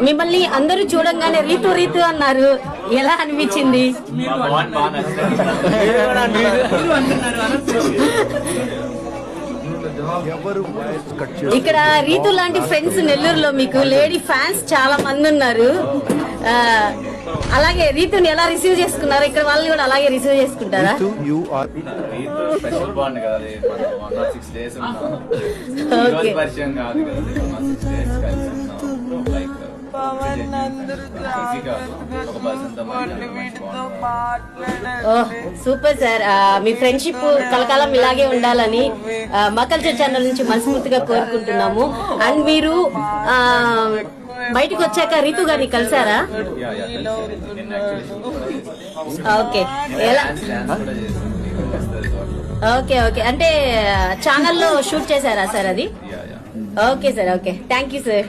మిమ్మల్ని అందరూ చూడంగానే రీతు రీతు అన్నారు, ఎలా అనిపించింది? ఇక్కడ రీతు లాంటి ఫ్రెండ్స్ నెల్లూరులో మీకు లేడీ ఫ్యాన్స్ చాలా మంది ఉన్నారు. అలాగే రీతుని ఎలా రిసీవ్ చేసుకున్నారు? ఇక్కడ వాళ్ళని కూడా అలాగే రిసీవ్ చేసుకుంటారా? సూపర్ సార్, మీ ఫ్రెండ్షిప్ కలకాలం ఇలాగే ఉండాలని మా కల్చర్ ఛానల్ నుంచి మనస్ఫూర్తిగా కోరుకుంటున్నాము. అండ్ మీరు బయటకు వచ్చాక రీతు గారిని కలిసారా? ఓకే, ఎలా? ఓకే ఓకే, అంటే ఛానల్లో షూట్ చేశారా సార్ అది? Okay sir, okay, thank you sir.